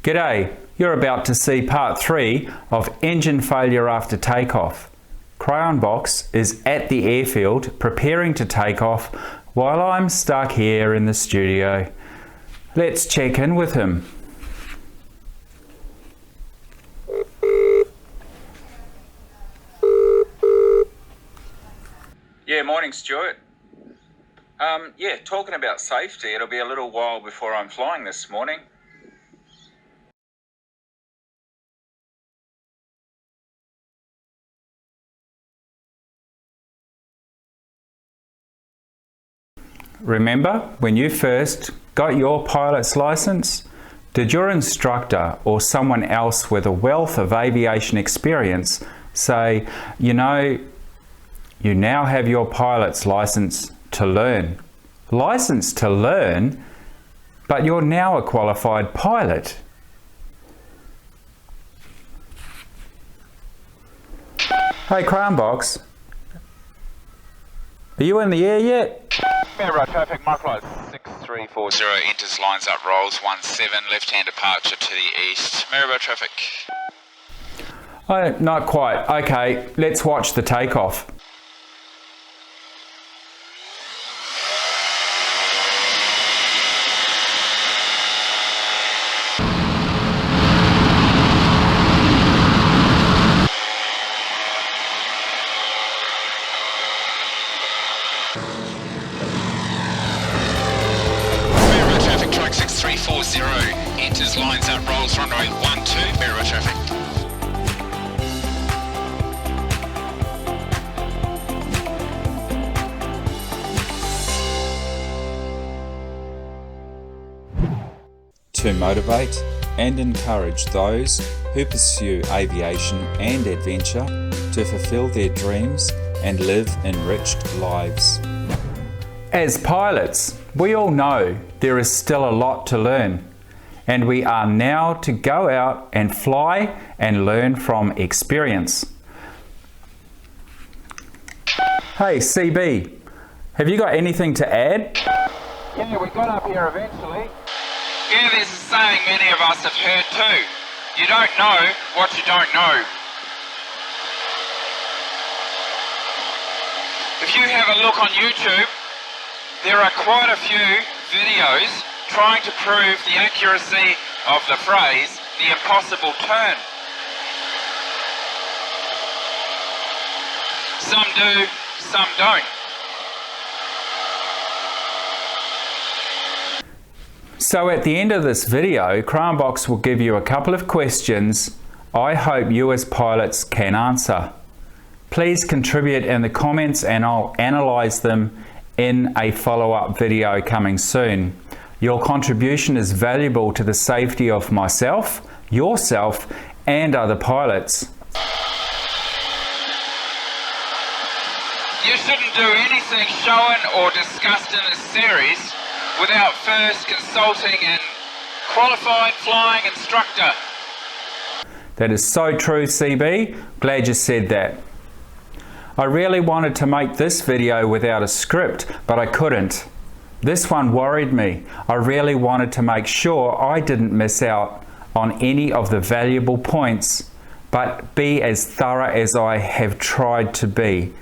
G'day, you're about to see part 3 of Engine Failure After Takeoff. Crayonbox is at the airfield preparing to take off while I'm stuck here in the studio. Let's check in with him. Yeah, morning Stuart. Talking about safety, it'll be a little while before I'm flying this morning. Remember when you first got your pilot's license? Did your instructor or someone else with a wealth of aviation experience say, you know, you now have your pilot's license to learn? License to learn? But you're now a qualified pilot. Hey Crayonbox, are you in the air yet? MzeroA traffic, microlight 6340 enters, lines up, rolls 17, left-hand departure to the east. MzeroA traffic. Oh, not quite. Okay, let's watch the takeoff. Trike 6340 enters, lines up, rolls runway 12, MzeroA traffic. To motivate and encourage those who pursue aviation and adventure to fulfill their dreams and live enriched lives. As pilots, we all know there is still a lot to learn, and we are now to go out and fly and learn from experience. Hey CB, have you got anything to add? Yeah, we got up here eventually. Yeah, there's a saying many of us have heard too. You don't know what you don't know. If you have a look on YouTube, there are quite a few videos trying to prove the accuracy of the phrase, the impossible turn. Some do, some don't. So at the end of this video, Crayonbox will give you a couple of questions I hope you as pilots can answer. Please contribute in the comments and I'll analyze them in a follow-up video coming soon. Your contribution is valuable to the safety of myself, yourself, and other pilots. You shouldn't do anything shown or discussed in this series without first consulting a qualified flying instructor. That is so true, CB. Glad you said that. I really wanted to make this video without a script, but I couldn't. This one worried me. I really wanted to make sure I didn't miss out on any of the valuable points, but be as thorough as I have tried to be.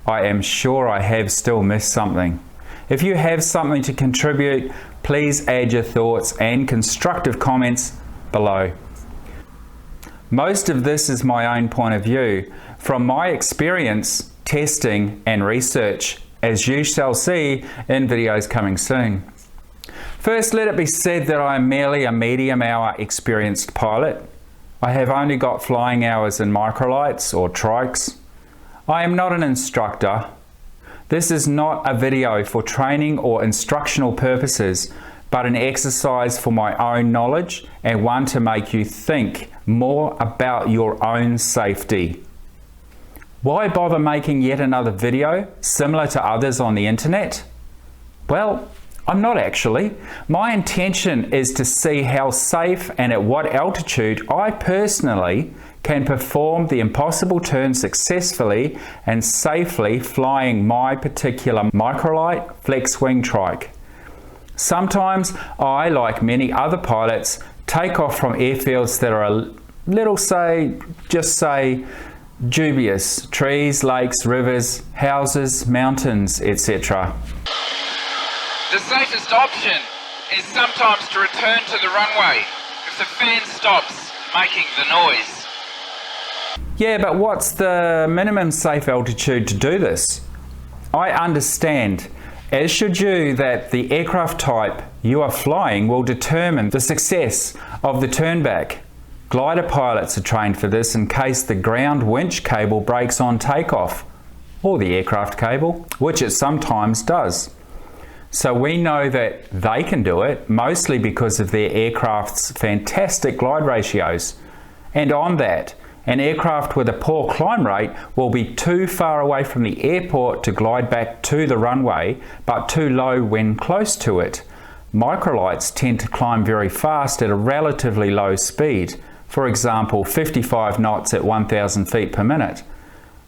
I am sure I have still missed something. If you have something to contribute, please add your thoughts and constructive comments below. Most of this is my own point of view, from my experience, testing and research, as you shall see in videos coming soon. First, let it be said that I am merely a medium hour experienced pilot. I have only got flying hours in microlights or trikes. I am not an instructor. This is not a video for training or instructional purposes, but an exercise for my own knowledge and one to make you think more about your own safety. Why bother making yet another video similar to others on the internet? Well, I'm not actually. My intention is to see how safe and at what altitude I personally can perform the impossible turn successfully and safely flying my particular microlight flex wing trike. Sometimes I, like many other pilots, take off from airfields that are a little, just say, dubious. Trees, lakes, rivers, houses, mountains, etc. The safest option is sometimes to return to the runway if the fan stops making the noise. Yeah, but what's the minimum safe altitude to do this? I understand, as should you, that the aircraft type you are flying will determine the success of the turnback. Glider pilots are trained for this in case the ground winch cable breaks on takeoff, or the aircraft cable, which it sometimes does. So we know that they can do it, mostly because of their aircraft's fantastic glide ratios. And on that, an aircraft with a poor climb rate will be too far away from the airport to glide back to the runway, but too low when close to it. Microlights tend to climb very fast at a relatively low speed, for example 55 knots at 1,000 feet per minute.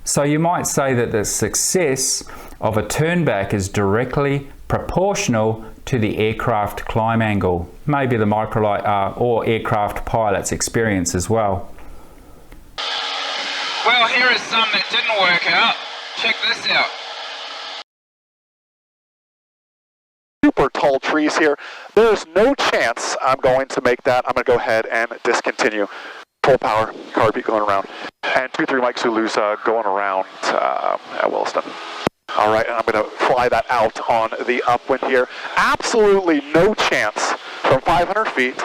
So you might say that the success of a turnback is directly proportional to the aircraft climb angle, maybe the microlight or aircraft pilot's experience as well. Well, here is some that didn't work out. Check this out. Super tall trees here. There's no chance I'm going to make that. I'm going to go ahead and discontinue. Full power, car beat going around. And 2-3 Mike Zulu's going around at Williston. All right, and I'm going to fly that out on the upwind here. Absolutely no chance from 500 feet.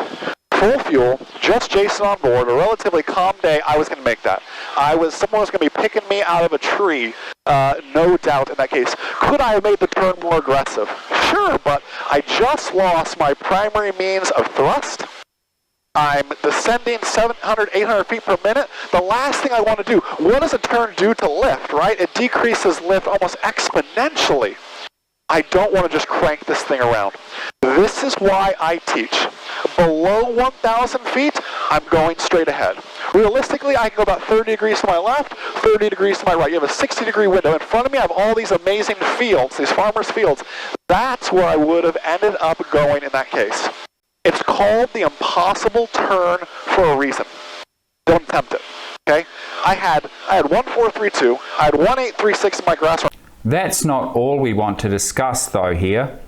Full fuel, just Jason on board, a relatively calm day, I was going to make that. Someone was going to be picking me out of a tree, no doubt in that case. Could I have made the turn more aggressive? Sure, but I just lost my primary means of thrust. I'm descending 700, 800 feet per minute. The last thing I want to do, what does a turn do to lift, right? It decreases lift almost exponentially. I don't want to just crank this thing around. This is why I teach. Below 1,000 feet, I'm going straight ahead. Realistically, I can go about 30 degrees to my left, 30 degrees to my right. You have a 60-degree window. In front of me, I have all these amazing fields, these farmers' fields. That's where I would have ended up going in that case. It's called the impossible turn for a reason. Don't attempt it, okay? I had 1432, I had 1836 in my grass run. That's not all we want to discuss though here.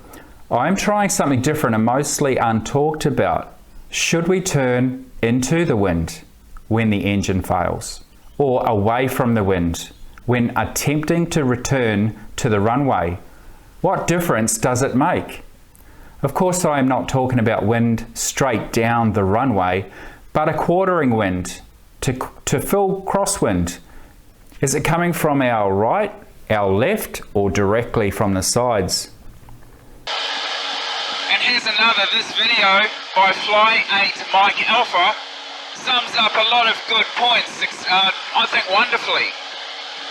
I'm trying something different and mostly untalked about. Should we turn into the wind when the engine fails? Or away from the wind when attempting to return to the runway? What difference does it make? Of course, I am not talking about wind straight down the runway, but a quartering wind to full crosswind. Is it coming from our right, our left, or directly from the sides? And here's another. This video by Fly 8 Mike Alpha sums up a lot of good points, I think wonderfully.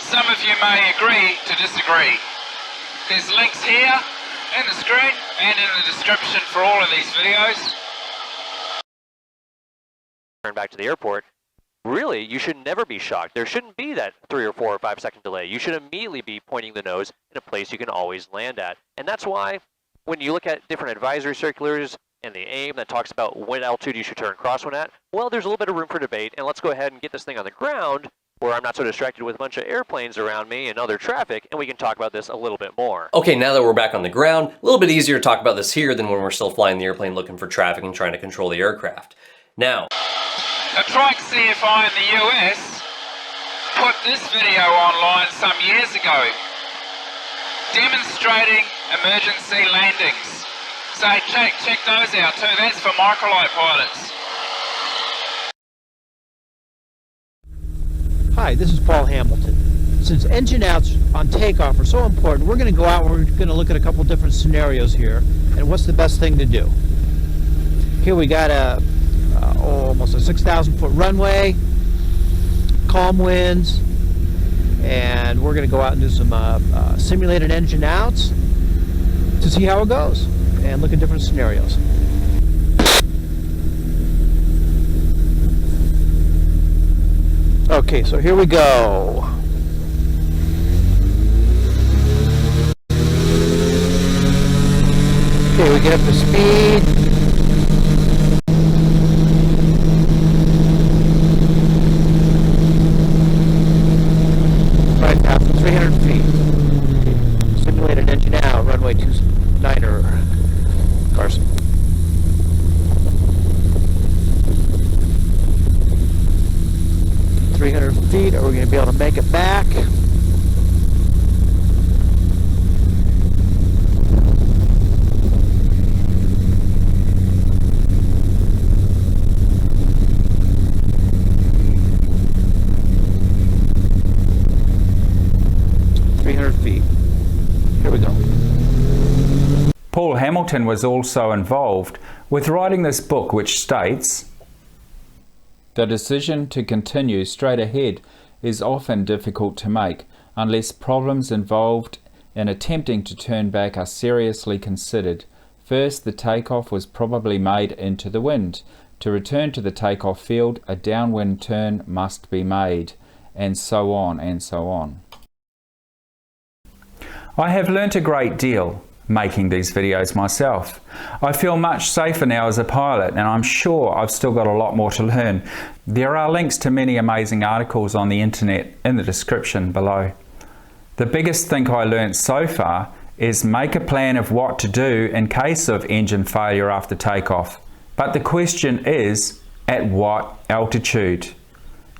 Some of you may agree to disagree. There's links here in the screen and in the description for all of these videos. Turn back to the airport. Really, you should never be shocked. There shouldn't be that 3 or 4 or 5 second delay. You should immediately be pointing the nose in a place you can always land at. And that's why when you look at different advisory circulars and the AIM that talks about what altitude you should turn crosswind at, well, there's a little bit of room for debate, and let's go ahead and get this thing on the ground where I'm not so distracted with a bunch of airplanes around me and other traffic, and we can talk about this a little bit more. Okay, now that we're back on the ground, a little bit easier to talk about this here than when we're still flying the airplane looking for traffic and trying to control the aircraft. Now, The Trike CFI in the US put this video online some years ago, demonstrating emergency landings. So check those out too, that's for microlight pilots. Hi, this is Paul Hamilton. Since engine outs on takeoff are so important, we're going to go out and we're going to look at a couple different scenarios here and what's the best thing to do. Here we got almost a 6,000 foot runway, calm winds, and we're going to go out and do some simulated engine outs to see how it goes and look at different scenarios. Okay, so here we go. Okay, we get up to speed. 300 feet. Are we going to be able to make it back? Here we go. Paul Hamilton was also involved with writing this book, which states, "The decision to continue straight ahead is often difficult to make unless problems involved in attempting to turn back are seriously considered. First, the takeoff was probably made into the wind. To return to the takeoff field, a downwind turn must be made," and so on and so on. I have learnt a great deal making these videos myself. I feel much safer now as a pilot, and I'm sure I've still got a lot more to learn. There are links to many amazing articles on the internet in the description below. The biggest thing I learnt so far is make a plan of what to do in case of engine failure after takeoff. But the question is, at what altitude?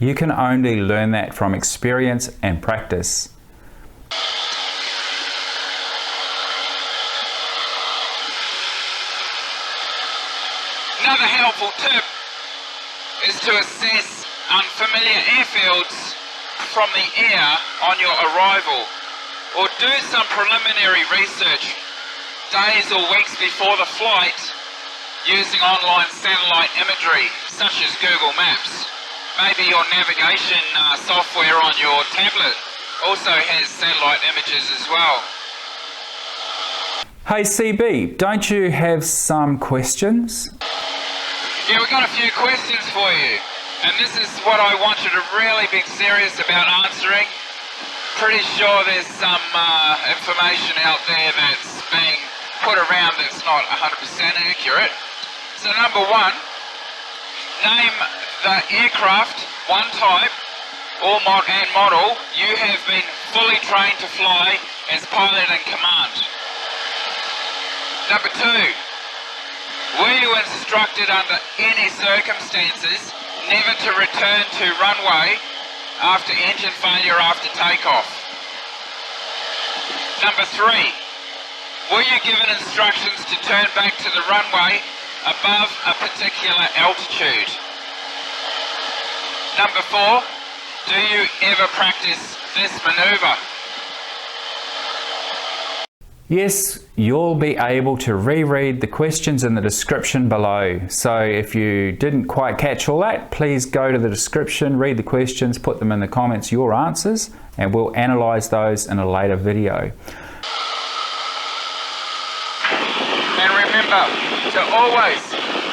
You can only learn that from experience and practice. Another helpful tip is to assess unfamiliar airfields from the air on your arrival, or do some preliminary research days or weeks before the flight using online satellite imagery such as Google Maps. Maybe your navigation software on your tablet also has satellite images as well. Hey CB, don't you have some questions? Yeah, we've got a few questions for you, and this is what I want you to really be serious about answering. Pretty sure there's some information out there that's being put around that's not 100% accurate. So number one, name the aircraft, one type, or model you have been fully trained to fly as pilot in command. Number two, were you instructed under any circumstances never to return to runway after engine failure after takeoff? Number three, were you given instructions to turn back to the runway above a particular altitude? Number four, do you ever practice this maneuver? Yes, you'll be able to reread the questions in the description below. So if you didn't quite catch all that, please go to the description, read the questions, put them in the comments, your answers, and we'll analyze those in a later video. And remember to always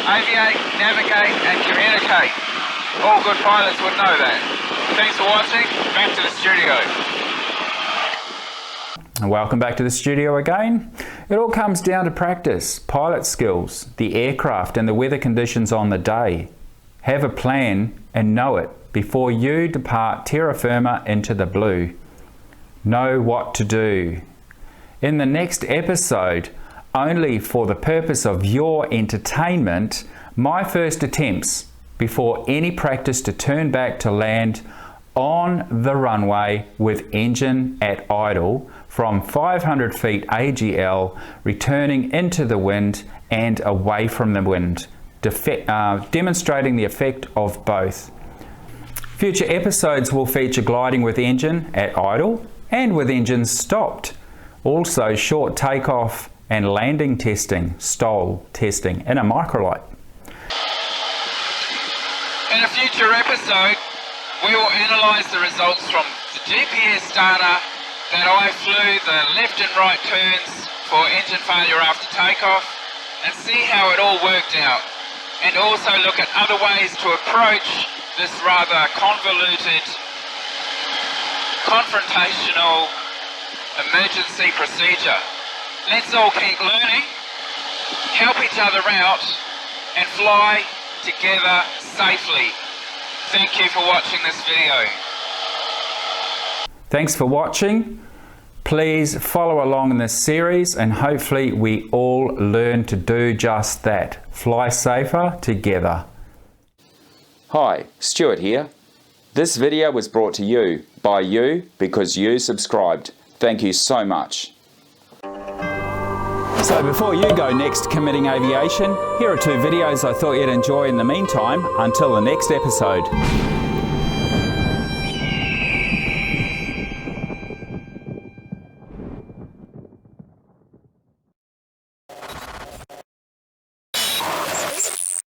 aviate, navigate, and communicate. All good pilots would know that. Thanks for watching. Back to the studio. And welcome back to the studio again. It all comes down to practice, pilot skills, the aircraft and the weather conditions on the day. Have a plan and know it before you depart terra firma into the blue. Know what to do. In the next episode, only for the purpose of your entertainment, my first attempts before any practice to turn back to land on the runway with engine at idle from 500 feet AGL, returning into the wind and away from the wind, demonstrating the effect of both. Future episodes will feature gliding with engine at idle and with engines stopped. Also short takeoff and landing testing, STOL testing in a microlight. In a future episode, we will analyse the results from the GPS data that I flew the left and right turns for engine failure after takeoff and see how it all worked out, and also look at other ways to approach this rather convoluted, confrontational emergency procedure. Let's all keep learning, help each other out, and fly together safely. Thank you for watching this video. Thanks for watching. Please follow along in this series and hopefully we all learn to do just that. Fly safer together. Hi, Stuart here. This video was brought to you by you because you subscribed. Thank you so much. So before you go next committing aviation, here are 2 videos I thought you'd enjoy in the meantime until the next episode.